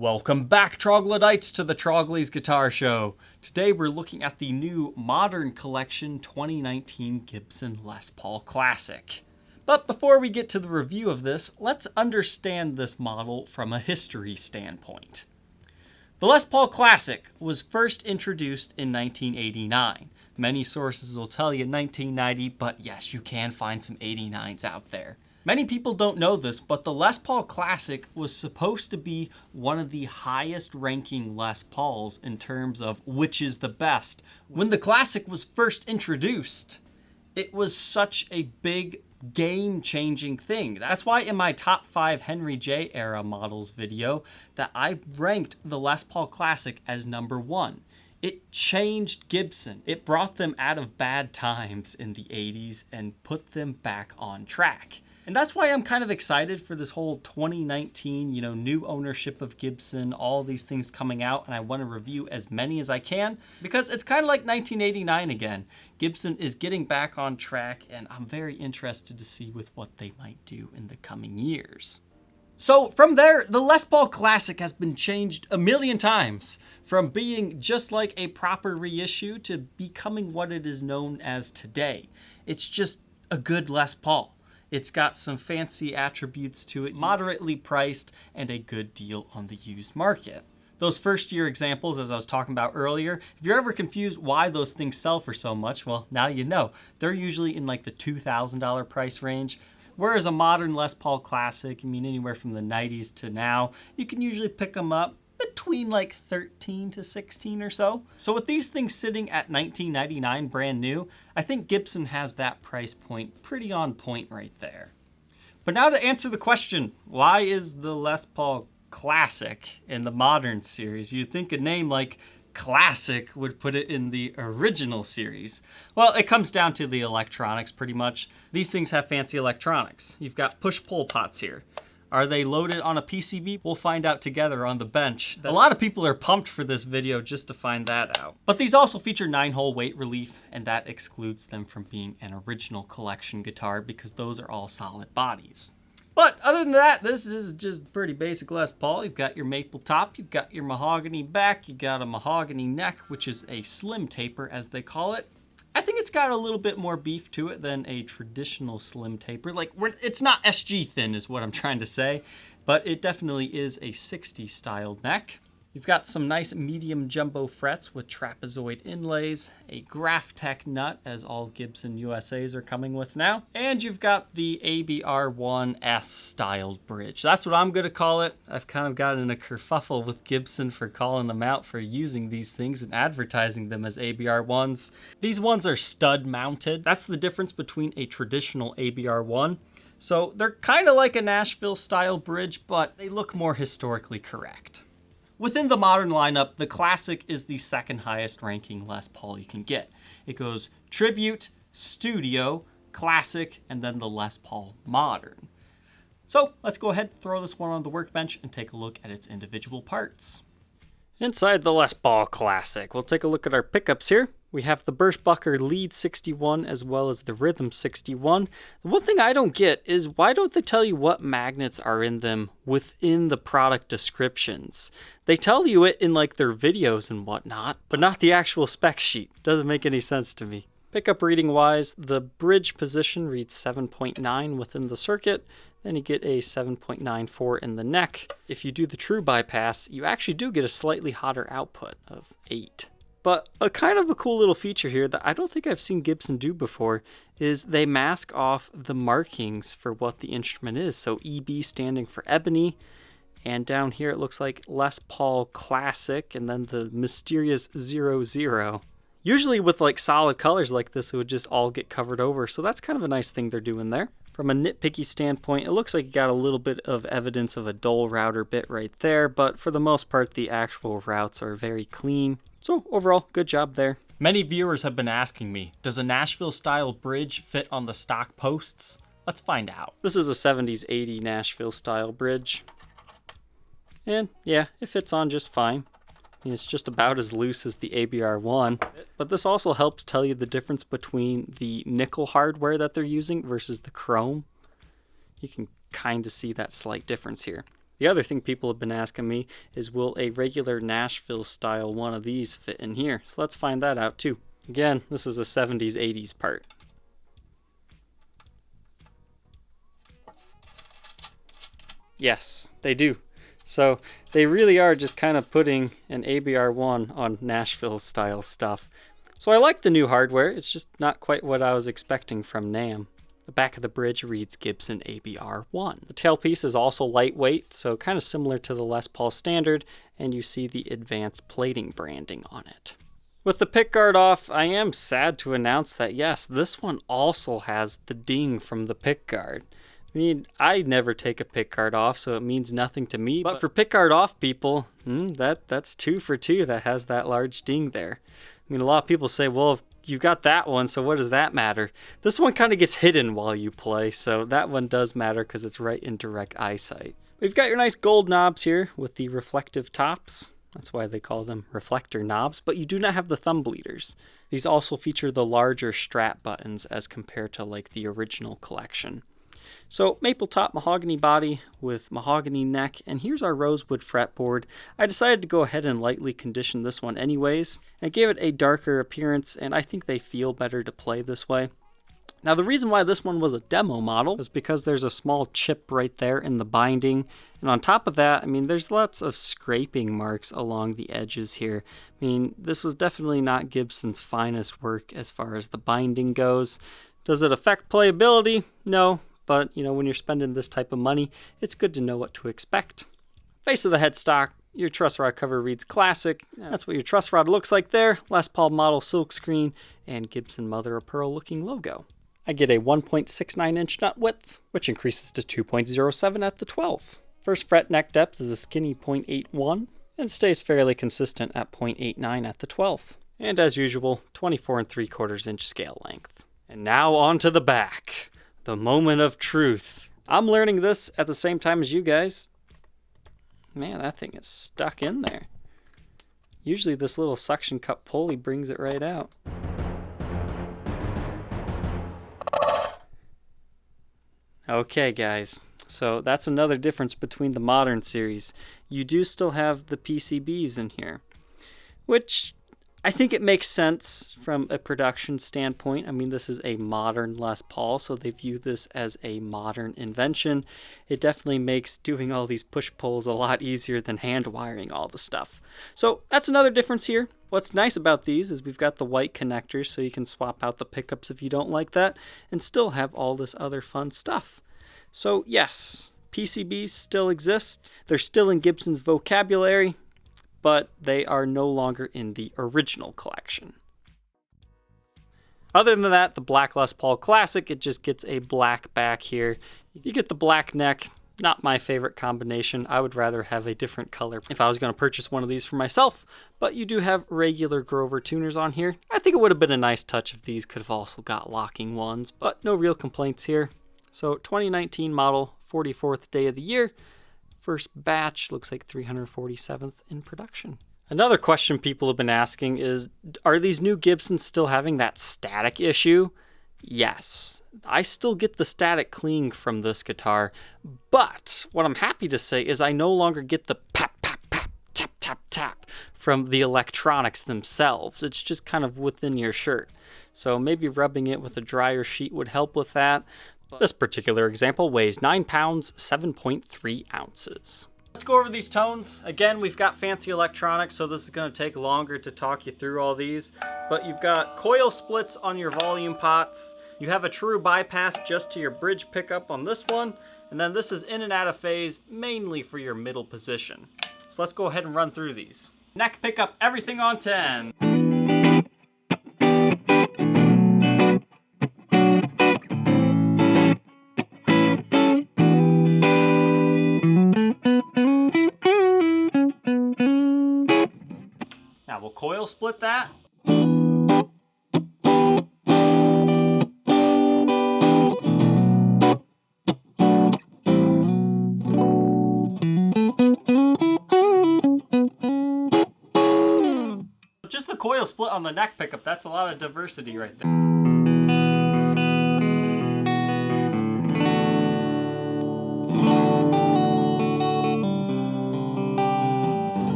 Welcome back, troglodytes, to the Trogly's Guitar Show. Today we're looking at the new Modern Collection 2019 Gibson Les Paul Classic. But before we get to the review of this, let's understand this model from a history standpoint. The Les Paul Classic was first introduced in 1989. Many sources will tell you 1990, but yes, you can find some 89s out there. Many people don't know this, but the Les Paul Classic was supposed to be one of the highest ranking Les Pauls in terms of which is the best. When the Classic was first introduced, it was such a big game-changing thing. That's why in my top 5 Henry J era models video that I ranked the Les Paul Classic as number 1. It changed Gibson. It brought them out of bad times in the 80s and put them back on track. And that's why I'm kind of excited for this whole 2019, new ownership of Gibson, all these things coming out, and I want to review as many as I can because it's kind of like 1989 again. Gibson is getting back on track, and I'm very interested to see with what they might do in the coming years. So from there, the Les Paul Classic has been changed a million times, from being just like a proper reissue to becoming what it is known as today. It's just a good Les Paul. It's got some fancy attributes to it, moderately priced, and a good deal on the used market. Those first year examples, as I was talking about earlier, if you're ever confused why those things sell for so much, well, now you know. They're usually in like the $2,000 price range. Whereas a modern Les Paul Classic, anywhere from the 90s to now, you can usually pick them up between like 13 to 16 or so. So with these things sitting at $19.99 brand new, I think Gibson has that price point pretty on point right there. But now to answer the question, why is the Les Paul Classic in the modern series? You'd think a name like Classic would put it in the original series. Well, it comes down to the electronics pretty much. These things have fancy electronics. You've got push-pull pots here. Are they loaded on a PCB? We'll find out together on the bench. A lot of people are pumped for this video just to find that out. But these also feature 9-hole weight relief, and that excludes them from being an original collection guitar because those are all solid bodies. But other than that, this is just pretty basic Les Paul. You've got your maple top, you've got your mahogany back, you got a mahogany neck, which is a slim taper as they call it. I think it's got a little bit more beef to it than a traditional slim taper. It's not SG thin is what I'm trying to say, but it definitely is a 60s styled neck. You've got some nice medium jumbo frets with trapezoid inlays, a Graphtec nut, as all Gibson USAs are coming with now, and you've got the ABR1S styled bridge. That's what I'm going to call it. I've kind of gotten in a kerfuffle with Gibson for calling them out for using these things and advertising them as ABR1s. These ones are stud mounted. That's the difference between a traditional ABR1. So they're kind of like a Nashville style bridge, but they look more historically correct. Within the modern lineup, the Classic is the second highest ranking Les Paul you can get. It goes Tribute, Studio, Classic, and then the Les Paul Modern. So let's go ahead, throw this one on the workbench, and take a look at its individual parts. Inside the Les Paul Classic, we'll take a look at our pickups here. We have the Birchbucker Lead 61 as well as the Rhythm 61. The one thing I don't get is why don't they tell you what magnets are in them within the product descriptions? They tell you it in like their videos and whatnot, but not the actual spec sheet. Doesn't make any sense to me. Pickup reading wise, the bridge position reads 7.9 within the circuit. Then you get a 7.94 in the neck. If you do the true bypass, you actually do get a slightly hotter output of 8. But a kind of a cool little feature here that I don't think I've seen Gibson do before is they mask off the markings for what the instrument is. So EB standing for ebony, and down here it looks like Les Paul Classic, and then the mysterious 00. Usually with like solid colors like this, it would just all get covered over. So that's kind of a nice thing they're doing there. From a nitpicky standpoint, it looks like you got a little bit of evidence of a dull router bit right there, but for the most part, the actual routes are very clean. So overall, good job there. Many viewers have been asking me, does a Nashville style bridge fit on the stock posts? Let's find out. This is a 70s 80 Nashville style bridge. And yeah, it fits on just fine. It's just about as loose as the ABR1. But this also helps tell you the difference between the nickel hardware that they're using versus the chrome. You can kind of see that slight difference here. The other thing people have been asking me is, will a regular Nashville style one of these fit in here? So let's find that out too. Again, this is a 70s, 80s part. Yes, they do. So they really are just kind of putting an ABR1 on Nashville style stuff. So I like the new hardware, it's just not quite what I was expecting from NAMM. The back of the bridge reads Gibson ABR1. The tailpiece is also lightweight, so kind of similar to the Les Paul Standard, and you see the advanced plating branding on it. With the pickguard off, I am sad to announce that yes, this one also has the ding from the pickguard. I mean, I never take a pickguard off, so it means nothing to me. But for pickguard off people, that's 2 for 2 that has that large ding there. I mean, a lot of people say, well, if you've got that one, so what does that matter? This one kind of gets hidden while you play, so that one does matter because it's right in direct eyesight. We've got your nice gold knobs here with the reflective tops. That's why they call them reflector knobs, but you do not have the thumb bleeders. These also feature the larger strap buttons as compared to like the original collection. So maple top mahogany body with mahogany neck, and here's our rosewood fretboard. I decided to go ahead and lightly condition this one anyways. I gave it a darker appearance, and I think they feel better to play this way. Now the reason why this one was a demo model is because there's a small chip right there in the binding, and on top of that, I mean, there's lots of scraping marks along the edges here. I mean, this was definitely not Gibson's finest work as far as the binding goes. Does it affect playability? No. But, you know, when you're spending this type of money, it's good to know what to expect. Face of the headstock, your truss rod cover reads classic. That's what your truss rod looks like there. Les Paul model silkscreen and Gibson mother of pearl looking logo. I get a 1.69 inch nut width, which increases to 2.07 at the 12th. First fret neck depth is a skinny 0.81 and stays fairly consistent at 0.89 at the 12th. And as usual, 24 3/4 inch scale length. And now on to the back. The moment of truth. I'm learning this at the same time as you guys. Man, that thing is stuck in there. Usually this little suction cup pulley brings it right out. Okay guys, so that's another difference between the modern series. You do still have the PCBs in here, which I think it makes sense from a production standpoint. I mean, this is a modern Les Paul, so they view this as a modern invention. It definitely makes doing all these push-pulls a lot easier than hand wiring all the stuff. So that's another difference here. What's nice about these is we've got the white connectors, so you can swap out the pickups if you don't like that, and still have all this other fun stuff. So yes, PCBs still exist. They're still in Gibson's vocabulary, but they are no longer in the original collection. Other than that, the black Les Paul Classic, it just gets a black back here. You get the black neck, not my favorite combination. I would rather have a different color if I was going to purchase one of these for myself, but you do have regular Grover tuners on here. I think it would have been a nice touch if these could have also got locking ones, but no real complaints here. So 2019 model, 44th day of the year. First batch looks like 347th in production. Another question people have been asking is, are these new Gibsons still having that static issue? Yes, I still get the static cling from this guitar, but what I'm happy to say is I no longer get the pap, pap, pap, tap, tap, tap from the electronics themselves. It's just kind of within your shirt. So maybe rubbing it with a dryer sheet would help with that. This particular example weighs 9 pounds, 7.3 ounces. Let's go over these tones. Again, we've got fancy electronics, so this is going to take longer to talk you through all these. But you've got coil splits on your volume pots. You have a true bypass just to your bridge pickup on this one. And then this is in and out of phase, mainly for your middle position. So let's go ahead and run through these. Neck pickup, everything on 10. Now we'll coil split that. Just the coil split on the neck pickup, that's a lot of diversity right there.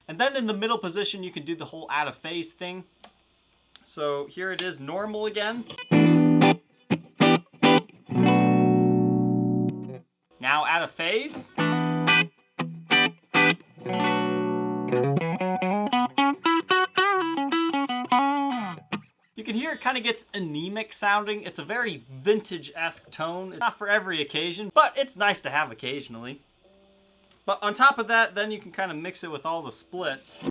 And then in the middle position, you can do the whole out of phase thing. So here it is normal again. Now out of phase. You can hear it kind of gets anemic sounding. It's a very vintage-esque tone. It's not for every occasion, but it's nice to have occasionally. But on top of that, then you can kind of mix it with all the splits.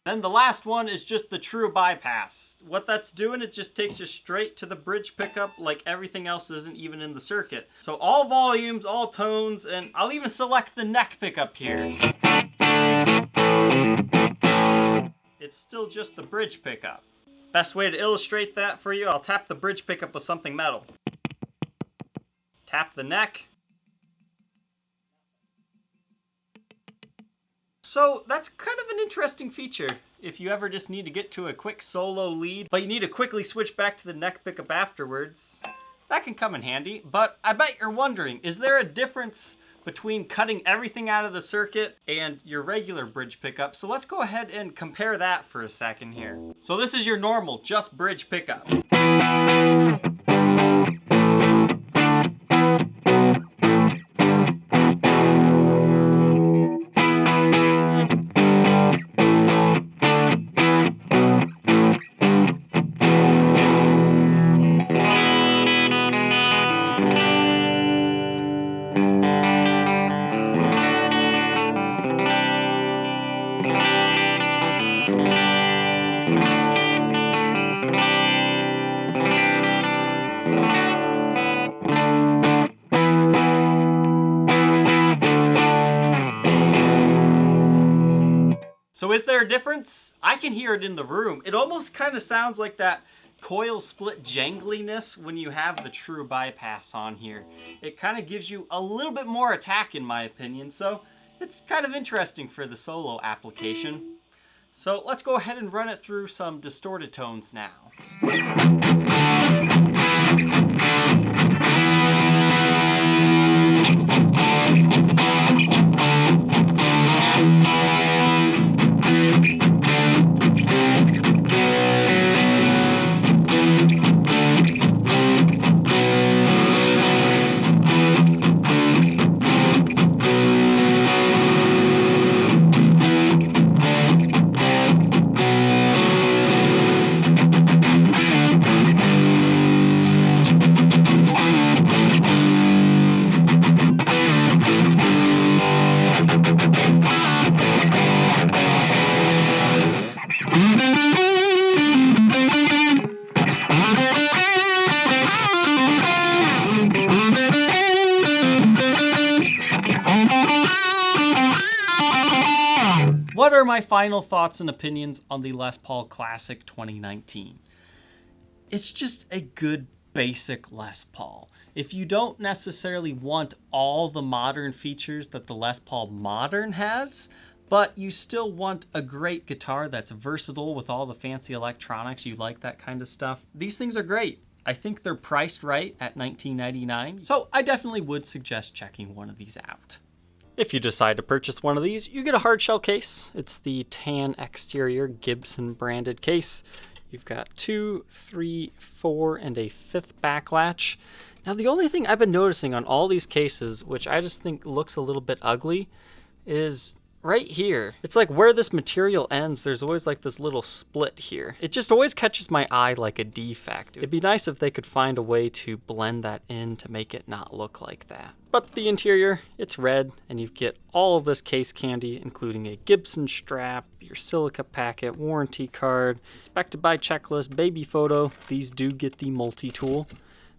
Then the last one is just the true bypass. What that's doing, it just takes you straight to the bridge pickup like everything else isn't even in the circuit. So all volumes, all tones, and I'll even select the neck pickup here. It's still just the bridge pickup. Best way to illustrate that for you, I'll tap the bridge pickup with something metal. Tap the neck. So that's kind of an interesting feature if you ever just need to get to a quick solo lead, but you need to quickly switch back to the neck pickup afterwards. That can come in handy, but I bet you're wondering, is there a difference between cutting everything out of the circuit and your regular bridge pickup? So let's go ahead and compare that for a second here. So this is your normal, just bridge pickup. So is there a difference? I can hear it in the room. It almost kind of sounds like that coil split jangliness when you have the true bypass on here. It kind of gives you a little bit more attack in my opinion, so it's kind of interesting for the solo application. So let's go ahead and run it through some distorted tones now. What are my final thoughts and opinions on the Les Paul Classic 2019? It's just a good basic Les Paul. If you don't necessarily want all the modern features that the Les Paul Modern has, but you still want a great guitar that's versatile with all the fancy electronics, you like that kind of stuff, these things are great. I think they're priced right at $19.99, so I definitely would suggest checking one of these out. If you decide to purchase one of these, you get a hard shell case. It's the tan exterior Gibson branded case. You've got 2, 3, 4, and a 5th back latch. Now, the only thing I've been noticing on all these cases, which I just think looks a little bit ugly, is right here. It's like where this material ends, there's always like this little split here. It just always catches my eye like a defect. It'd be nice if they could find a way to blend that in to make it not look like that. But the interior, it's red, and you get all of this case candy, including a Gibson strap, your silica packet, warranty card, inspected by checklist, baby photo. These do get the multi-tool,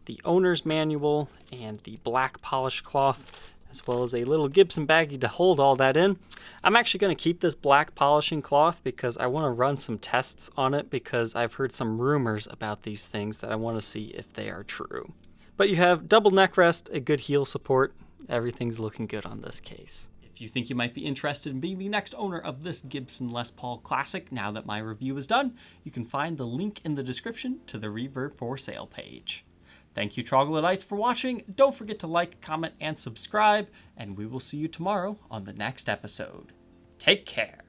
the owner's manual, and the black polish cloth, as well as a little Gibson baggie to hold all that in. I'm actually going to keep this black polishing cloth because I want to run some tests on it, because I've heard some rumors about these things that I want to see if they are true. But you have double neck rest, a good heel support. Everything's looking good on this case. If you think you might be interested in being the next owner of this Gibson Les Paul Classic now that my review is done, you can find the link in the description to the Reverb for Sale page. Thank you, Troglodytes, for watching. Don't forget to like, comment, and subscribe, and we will see you tomorrow on the next episode. Take care.